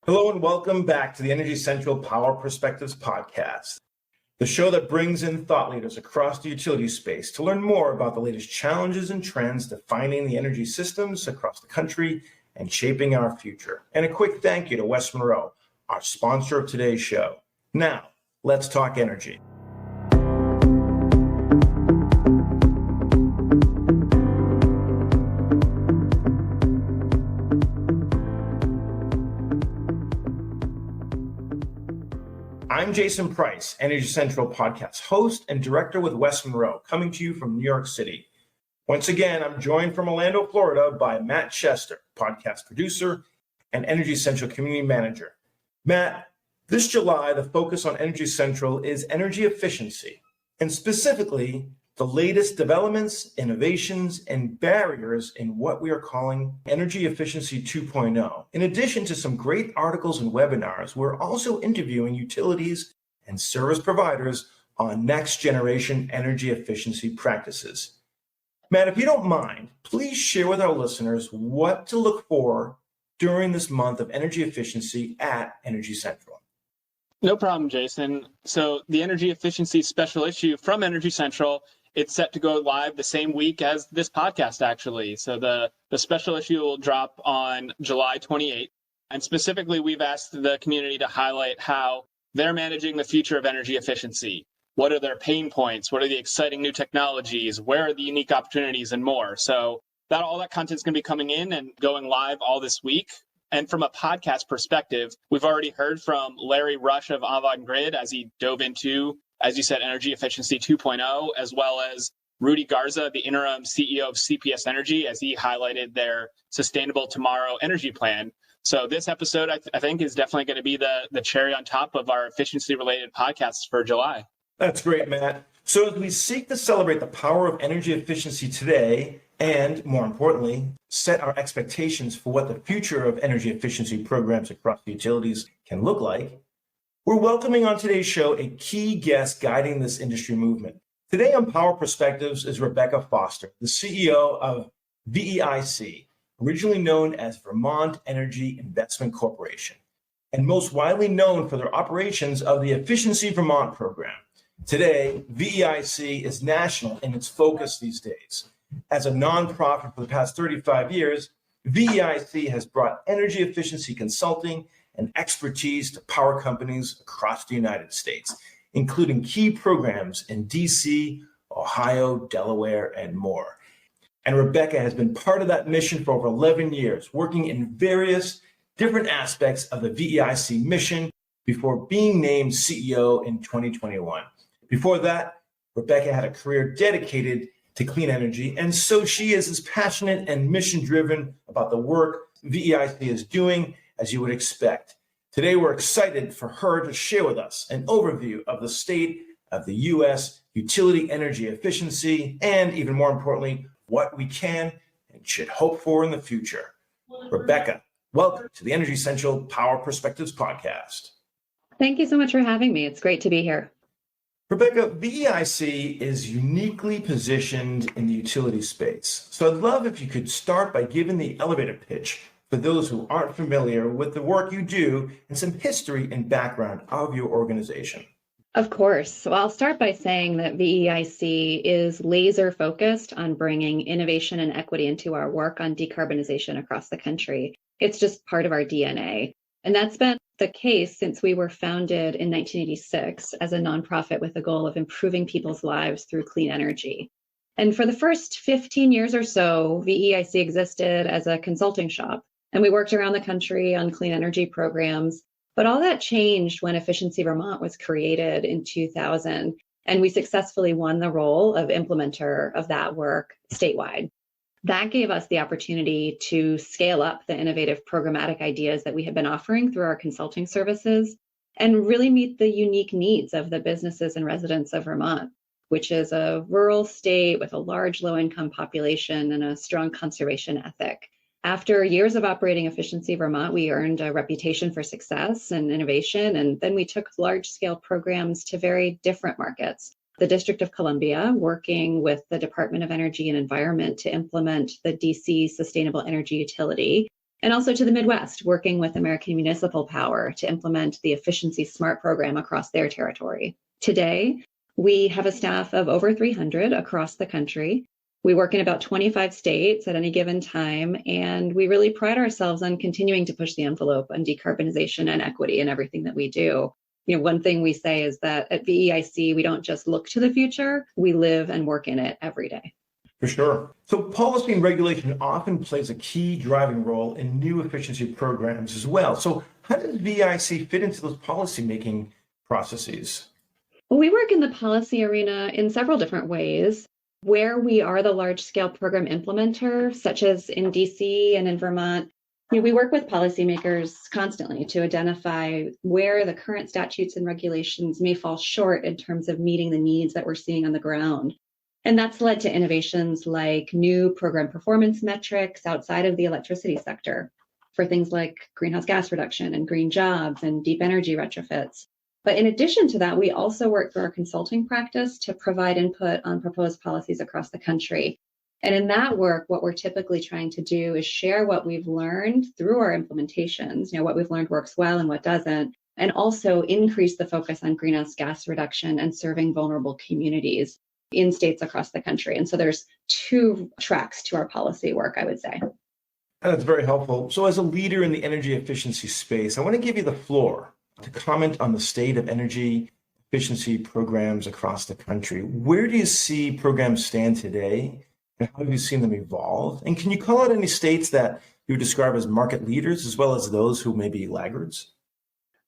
Hello and welcome back to the Energy Central Power Perspectives podcast, the show that brings in thought leaders across the utility space to learn more about the latest challenges and trends defining the energy systems across the country and shaping our future. And a quick thank you to West Monroe, our sponsor of today's show. Now, let's talk energy. I'm Jason Price, Energy Central podcast host and director with West Monroe, coming to you from New York City. Once again, I'm joined from Orlando, Florida by Matt Chester, podcast producer and Energy Central community manager. Matt, this July, the focus on Energy Central is energy efficiency, and specifically the latest developments, innovations, and barriers in what we are calling Energy Efficiency 2.0. In addition to some great articles and webinars, we're also interviewing utilities and service providers on next generation energy efficiency practices. Matt, if you don't mind, please share with our listeners what to look for during this month of energy efficiency at Energy Central. No problem, Jason. So the energy efficiency special issue from Energy Central, it's set to go live the same week as this podcast, actually. So the special issue will drop on July 28th. And specifically, we've asked the community to highlight how they're managing the future of energy efficiency. What are their pain points? What are the exciting new technologies? Where are the unique opportunities and more? So all that content is going to be coming in and going live all this week. And from a podcast perspective, we've already heard from Larry Rush of Avant Grid as he dove into, as you said, Energy Efficiency 2.0, as well as Rudy Garza, the interim CEO of CPS Energy, as he highlighted their Sustainable Tomorrow energy plan. So this episode, I think, is definitely going to be the cherry on top of our efficiency-related podcasts for July. That's great, Matt. So as we seek to celebrate the power of energy efficiency today, and more importantly, set our expectations for what the future of energy efficiency programs across the utilities can look like, we're welcoming on today's show a key guest guiding this industry movement. Today on Power Perspectives is Rebecca Foster, the CEO of VEIC, originally known as Vermont Energy Investment Corporation, and most widely known for their operations of the Efficiency Vermont program. Today, VEIC is national in its focus these days. As a nonprofit for the past 35 years, VEIC has brought energy efficiency consulting and expertise to power companies across the United States, including key programs in DC, Ohio, Delaware, and more. And Rebecca has been part of that mission for over 11 years, working in various different aspects of the VEIC mission before being named CEO in 2021. Before that, Rebecca had a career dedicated to clean energy, and so she is as passionate and mission-driven about the work VEIC is doing as you would expect. Today, we're excited for her to share with us an overview of the state of the U.S. utility energy efficiency, and even more importantly, what we can and should hope for in the future. Rebecca, welcome to the Energy Central Power Perspectives podcast. Thank you so much for having me. It's great to be here. Rebecca, VEIC is uniquely positioned in the utility space. So I'd love if you could start by giving the elevator pitch for those who aren't familiar with the work you do and some history and background of your organization. Of course. So I'll start by saying that VEIC is laser focused on bringing innovation and equity into our work on decarbonization across the country. It's just part of our DNA. And that's been the case since we were founded in 1986 as a nonprofit with the goal of improving people's lives through clean energy. And for the first 15 years or so, VEIC existed as a consulting shop, and we worked around the country on clean energy programs. But all that changed when Efficiency Vermont was created in 2000, and we successfully won the role of implementer of that work statewide. That gave us the opportunity to scale up the innovative programmatic ideas that we have been offering through our consulting services and really meet the unique needs of the businesses and residents of Vermont, which is a rural state with a large low-income population and a strong conservation ethic. After years of operating Efficiency Vermont, we earned a reputation for success and innovation, and then we took large-scale programs to very different markets. The District of Columbia, working with the Department of Energy and Environment to implement the DC Sustainable Energy Utility, and also to the Midwest, working with American Municipal Power to implement the Efficiency Smart program across their territory. Today, we have a staff of over 300 across the country. We work in about 25 states at any given time, and we really pride ourselves on continuing to push the envelope on decarbonization and equity in everything that we do. One thing we say is that at VEIC, we don't just look to the future, we live and work in it every day. For sure. So policy and regulation often plays a key driving role in new efficiency programs as well. So how does VEIC fit into those policymaking processes? Well, we work in the policy arena in several different ways. Where we are the large-scale program implementer, such as in DC and in Vermont, we work with policymakers constantly to identify where the current statutes and regulations may fall short in terms of meeting the needs that we're seeing on the ground. And that's led to innovations like new program performance metrics outside of the electricity sector for things like greenhouse gas reduction and green jobs and deep energy retrofits. But in addition to that, we also work through our consulting practice to provide input on proposed policies across the country. And in that work, what we're typically trying to do is share what we've learned through our implementations, what we've learned works well and what doesn't, and also increase the focus on greenhouse gas reduction and serving vulnerable communities in states across the country. And so there's two tracks to our policy work, I would say. That's very helpful. So as a leader in the energy efficiency space, I want to give you the floor to comment on the state of energy efficiency programs across the country. Where do you see programs stand today, and how have you seen them evolve? And can you call out any states that you would describe as market leaders, as well as those who may be laggards?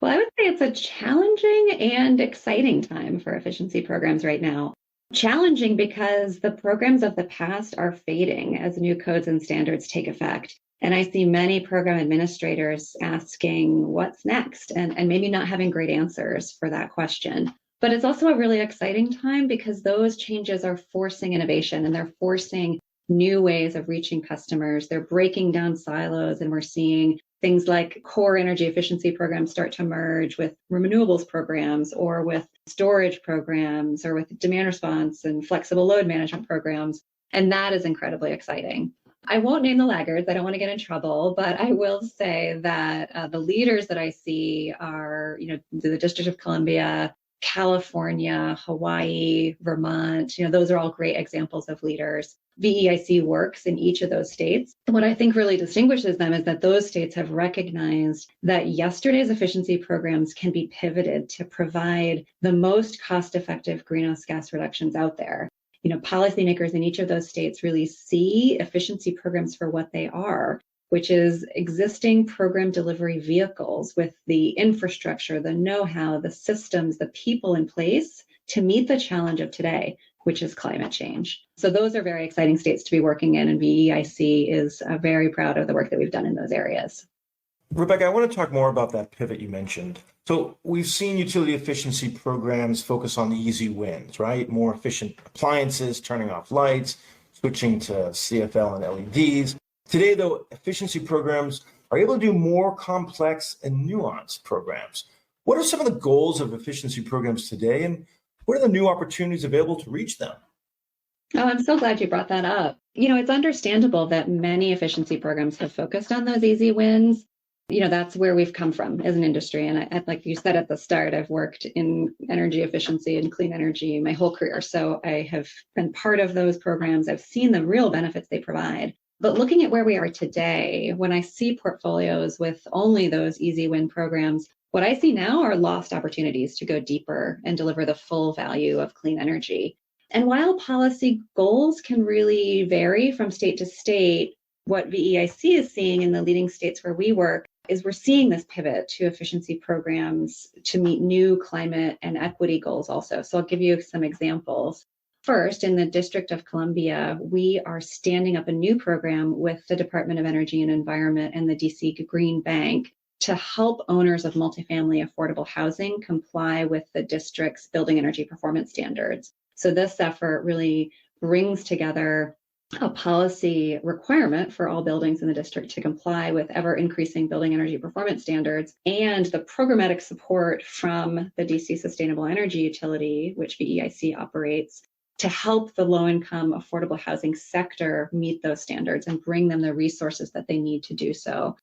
Well, I would say it's a challenging and exciting time for efficiency programs right now. Challenging because the programs of the past are fading as new codes and standards take effect. And I see many program administrators asking what's next and maybe not having great answers for that question. But it's also a really exciting time because those changes are forcing innovation and they're forcing new ways of reaching customers. They're breaking down silos, and we're seeing things like core energy efficiency programs start to merge with renewables programs or with storage programs or with demand response and flexible load management programs. And that is incredibly exciting. I won't name the laggards. I don't want to get in trouble, but I will say that the leaders that I see are, the District of Columbia, California, Hawaii, Vermont. Those are all great examples of leaders. VEIC works in each of those states. And what I think really distinguishes them is that those states have recognized that yesterday's efficiency programs can be pivoted to provide the most cost-effective greenhouse gas reductions out there. Policymakers in each of those states really see efficiency programs for what they are, which is existing program delivery vehicles with the infrastructure, the know-how, the systems, the people in place to meet the challenge of today, which is climate change. So those are very exciting states to be working in, and VEIC is very proud of the work that we've done in those areas. Rebecca, I want to talk more about that pivot you mentioned. So we've seen utility efficiency programs focus on the easy wins, right? More efficient appliances, turning off lights, switching to CFL and LEDs. Today, though, efficiency programs are able to do more complex and nuanced programs. What are some of the goals of efficiency programs today, and what are the new opportunities available to reach them? Oh, I'm so glad you brought that up. It's understandable that many efficiency programs have focused on those easy wins. That's where we've come from as an industry. And I, like you said at the start, I've worked in energy efficiency and clean energy my whole career. So I have been part of those programs. I've seen the real benefits they provide. But looking at where we are today, when I see portfolios with only those easy win programs, what I see now are lost opportunities to go deeper and deliver the full value of clean energy. And while policy goals can really vary from state to state, what VEIC is seeing in the leading states where we work is we're seeing this pivot to efficiency programs to meet new climate and equity goals also. So I'll give you some examples. First, in the District of Columbia, we are standing up a new program with the Department of Energy and Environment and the DC Green Bank to help owners of multifamily affordable housing comply with the district's building energy performance standards. So this effort really brings together a policy requirement for all buildings in the district to comply with ever increasing building energy performance standards and the programmatic support from the DC Sustainable Energy Utility, which VEIC operates, to help the low-income affordable housing sector meet those standards and bring them the resources that they need to do so.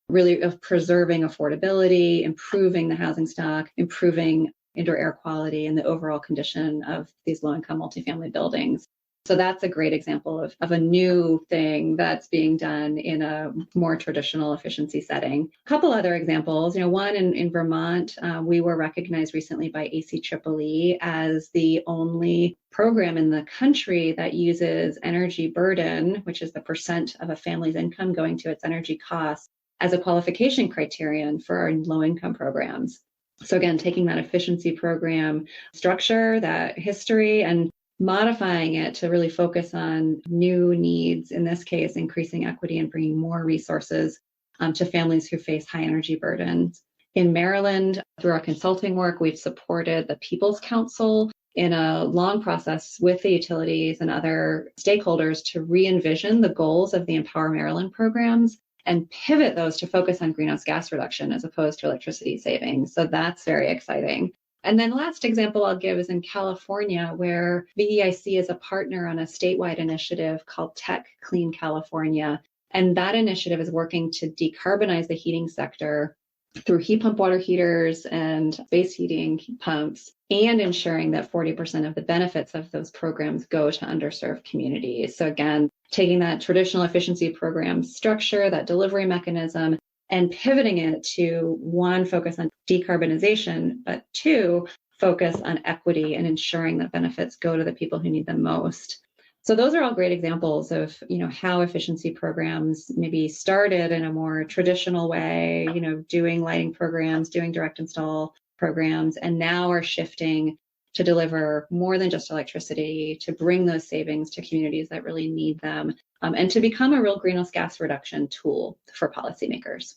really of preserving affordability, improving the housing stock, improving indoor air quality and the overall condition of these low-income multifamily buildings. So that's a great example of a new thing that's being done in a more traditional efficiency setting. A couple other examples, one in Vermont, we were recognized recently by ACEEE as the only program in the country that uses energy burden, which is the percent of a family's income going to its energy costs, as a qualification criterion for our low-income programs. So again, taking that efficiency program structure, that history, and modifying it to really focus on new needs, in this case, increasing equity and bringing more resources to families who face high energy burdens. In Maryland, through our consulting work, we've supported the People's Council in a long process with the utilities and other stakeholders to re-envision the goals of the Empower Maryland programs and pivot those to focus on greenhouse gas reduction as opposed to electricity savings. So that's very exciting. And then last example I'll give is in California, where VEIC is a partner on a statewide initiative called Tech Clean California. And that initiative is working to decarbonize the heating sector through heat pump water heaters and space heating heat pumps, and ensuring that 40% of the benefits of those programs go to underserved communities. So again, taking that traditional efficiency program structure, that delivery mechanism, and pivoting it to one, focus on decarbonization, but two, focus on equity and ensuring that benefits go to the people who need them most. So those are all great examples of, how efficiency programs maybe started in a more traditional way, doing lighting programs, doing direct install programs, and now are shifting to deliver more than just electricity, to bring those savings to communities that really need them, and to become a real greenhouse gas reduction tool for policymakers.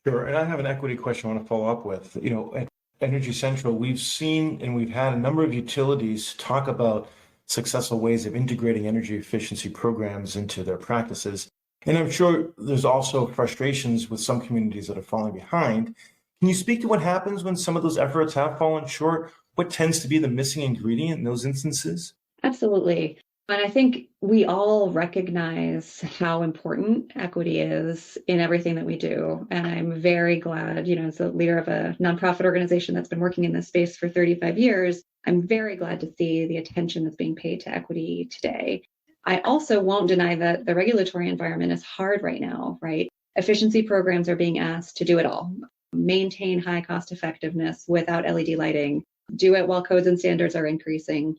Sure. And I have an equity question I want to follow up with. At Energy Central, we've seen and we've had a number of utilities talk about successful ways of integrating energy efficiency programs into their practices. And I'm sure there's also frustrations with some communities that are falling behind. Can you speak to what happens when some of those efforts have fallen short? What tends to be the missing ingredient in those instances? Absolutely. And I think we all recognize how important equity is in everything that we do. And I'm very glad, as a leader of a nonprofit organization that's been working in this space for 35 years, I'm very glad to see the attention that's being paid to equity today. I also won't deny that the regulatory environment is hard right now, right? Efficiency programs are being asked to do it all. Maintain high cost effectiveness without LED lighting, do it while codes and standards are increasing,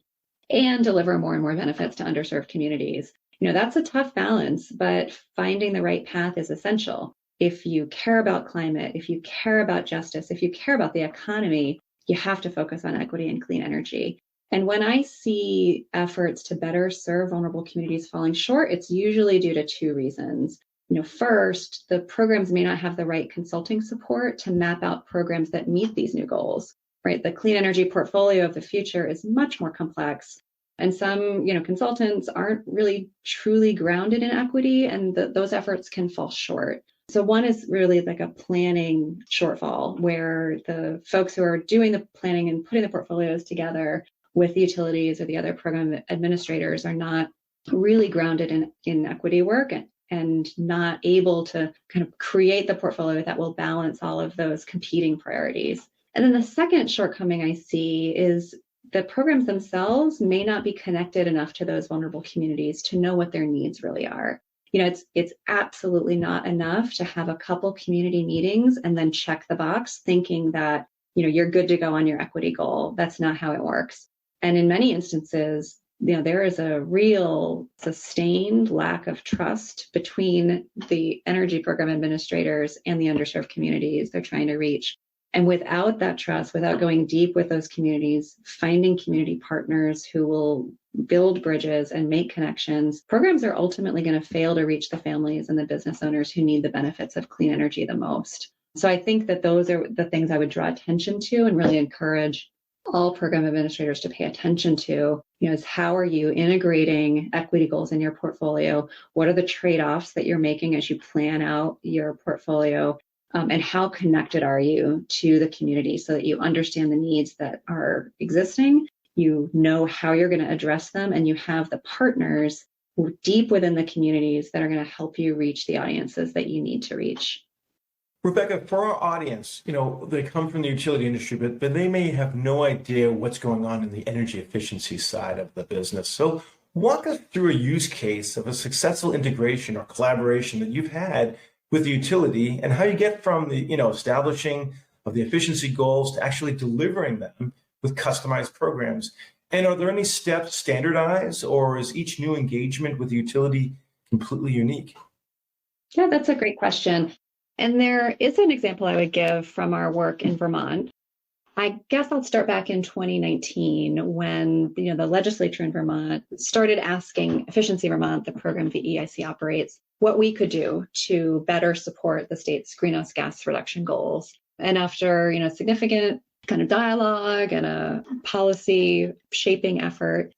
and deliver more and more benefits to underserved communities. That's a tough balance, but finding the right path is essential. If you care about climate, if you care about justice, if you care about the economy, you have to focus on equity and clean energy. And when I see efforts to better serve vulnerable communities falling short, it's usually due to two reasons. First, the programs may not have the right consulting support to map out programs that meet these new goals. Right, the clean energy portfolio of the future is much more complex, and some, consultants aren't really truly grounded in equity, and those efforts can fall short. So one is really like a planning shortfall, where the folks who are doing the planning and putting the portfolios together with the utilities or the other program administrators are not really grounded in equity work and not able to kind of create the portfolio that will balance all of those competing priorities. And then the second shortcoming I see is the programs themselves may not be connected enough to those vulnerable communities to know what their needs really are. It's absolutely not enough to have a couple community meetings and then check the box thinking that, you're good to go on your equity goal. That's not how it works. And in many instances, there is a real sustained lack of trust between the energy program administrators and the underserved communities they're trying to reach. And without that trust, without going deep with those communities, finding community partners who will build bridges and make connections, programs are ultimately going to fail to reach the families and the business owners who need the benefits of clean energy the most. So I think that those are the things I would draw attention to and really encourage all program administrators to pay attention to, is how are you integrating equity goals in your portfolio? What are the trade-offs that you're making as you plan out your portfolio? And how connected are you to the community so that you understand the needs that are existing, you know how you're going to address them, and you have the partners deep within the communities that are going to help you reach the audiences that you need to reach. Rebecca, for our audience, they come from the utility industry, but they may have no idea what's going on in the energy efficiency side of the business. So walk us through a use case of a successful integration or collaboration that you've had with the utility and how you get from the, establishing of the efficiency goals to actually delivering them with customized programs. And are there any steps standardized, or is each new engagement with the utility completely unique? Yeah, that's a great question. And there is an example I would give from our work in Vermont. I guess I'll start back in 2019 when the legislature in Vermont started asking Efficiency Vermont, the program VEIC operates, what we could do to better support the state's greenhouse gas reduction goals. And after significant kind of dialogue and a policy shaping effort,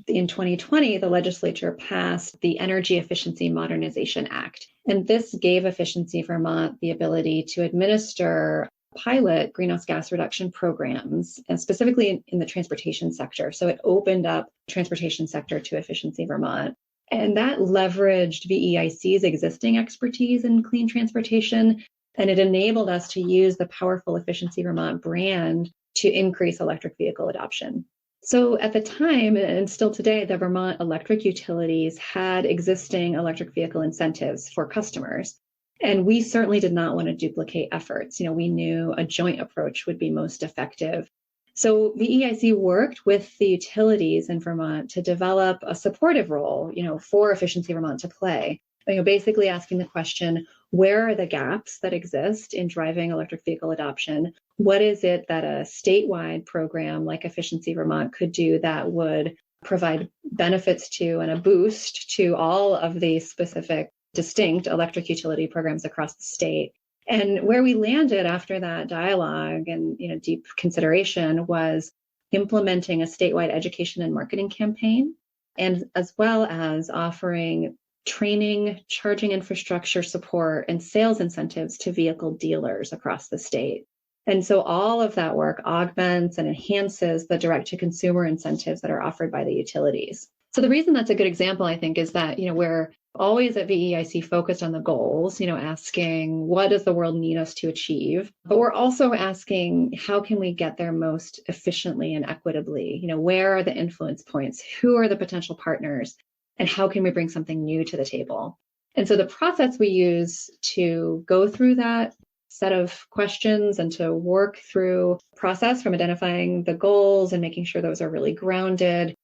in 2020, the legislature passed the Energy Efficiency Modernization Act. And this gave Efficiency Vermont the ability to administer pilot greenhouse gas reduction programs, and specifically in the transportation sector. So it opened up the transportation sector to Efficiency Vermont. And that leveraged VEIC's existing expertise in clean transportation. And it enabled us to use the powerful Efficiency Vermont brand to increase electric vehicle adoption. So at the time, and still today, the Vermont electric utilities had existing electric vehicle incentives for customers. And we certainly did not want to duplicate efforts. We knew a joint approach would be most effective. So VEIC worked with the utilities in Vermont to develop a supportive role, for Efficiency Vermont to play. Basically asking the question, where are the gaps that exist in driving electric vehicle adoption? What is it that a statewide program like Efficiency Vermont could do that would provide benefits to and a boost to all of the specific distinct electric utility programs across the state? And where we landed after that dialogue and deep consideration was implementing a statewide education and marketing campaign, and as well as offering training, charging infrastructure support, and sales incentives to vehicle dealers across the state. And so all of that work augments and enhances the direct-to-consumer incentives that are offered by the utilities. So the reason that's a good example, I think, is that we're always at VEIC focused on the goals, asking what does the world need us to achieve? But we're also asking how can we get there most efficiently and equitably? Where are the influence points? Who are the potential partners? And how can we bring something new to the table? And so the process we use to go through that set of questions and to work through process from identifying the goals and making sure those are really grounded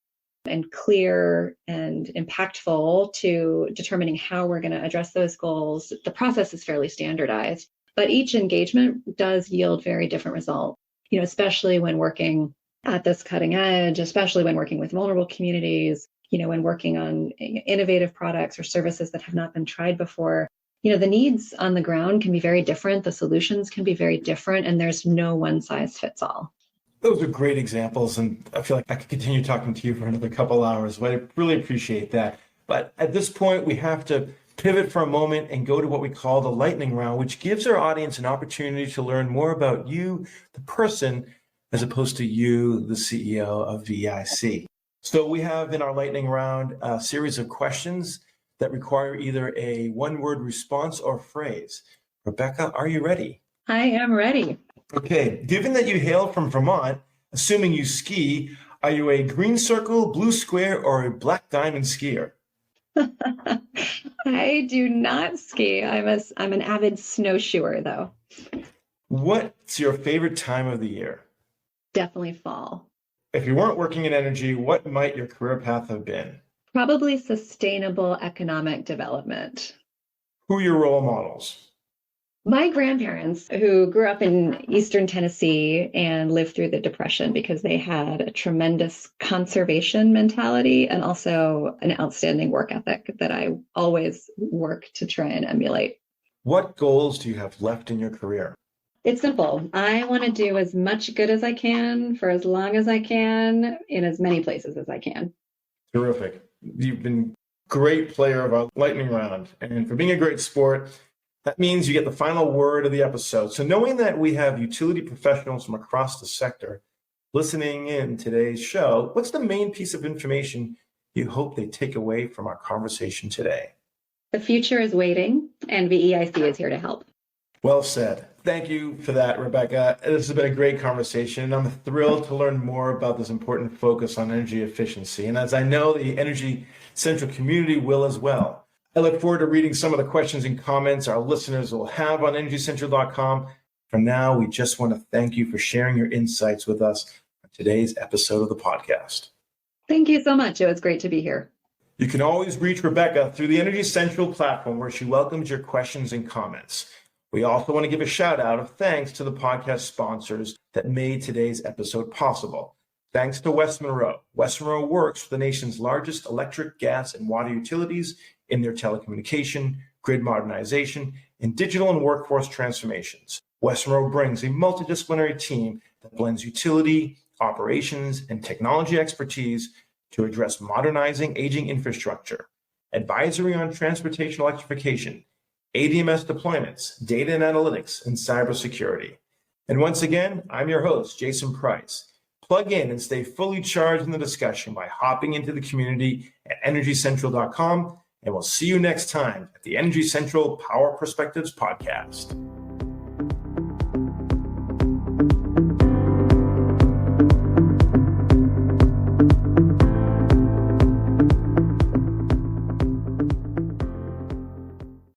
and clear and impactful to determining how we're going to address those goals. The process is fairly standardized, but each engagement does yield very different results, especially when working at this cutting edge, especially when working with vulnerable communities, when working on innovative products or services that have not been tried before. The needs on the ground can be very different. The solutions can be very different, and there's no one size fits all. Those are great examples, and I feel like I could continue talking to you for another couple hours, but I really appreciate that. But at this point, we have to pivot for a moment and go to what we call the lightning round, which gives our audience an opportunity to learn more about you, the person, as opposed to you, the CEO of VEIC. So we have in our lightning round a series of questions that require either a one-word response or phrase. Rebecca, are you ready? I am ready. Okay, given that you hail from Vermont, assuming you ski, are you a green circle, blue square, or a black diamond skier? I do not ski. I'm an avid snowshoer, though. What's your favorite time of the year? Definitely fall. If you weren't working in energy, what might your career path have been? Probably sustainable economic development. Who are your role models? My grandparents, who grew up in Eastern Tennessee and lived through the Depression because they had a tremendous conservation mentality and also an outstanding work ethic that I always work to try and emulate. What goals do you have left in your career? It's simple. I want to do as much good as I can for as long as I can in as many places as I can. Terrific. You've been a great player of our lightning round. And for being a great sport, that means you get the final word of the episode. So knowing that we have utility professionals from across the sector listening in today's show, what's the main piece of information you hope they take away from our conversation today? The future is waiting, and VEIC is here to help. Well said. Thank you for that, Rebecca. This has been a great conversation, and I'm thrilled to learn more about this important focus on energy efficiency. And as I know the Energy Central community will as well. I look forward to reading some of the questions and comments our listeners will have on energycentral.com. For now, we just want to thank you for sharing your insights with us on today's episode of the podcast. Thank you so much. It was great to be here. You can always reach Rebecca through the Energy Central platform, where she welcomes your questions and comments. We also want to give a shout out of thanks to the podcast sponsors that made today's episode possible. Thanks to West Monroe. West Monroe works with the nation's largest electric, gas, and water utilities in their telecommunication, grid modernization, and digital and workforce transformations. West Monroe brings a multidisciplinary team that blends utility, operations, and technology expertise to address modernizing aging infrastructure, advisory on transportation electrification, ADMS deployments, data and analytics, and cybersecurity. And once again, I'm your host, Jason Price. Plug in and stay fully charged in the discussion by hopping into the community at energycentral.com, and we'll see you next time at the Energy Central Power Perspectives podcast.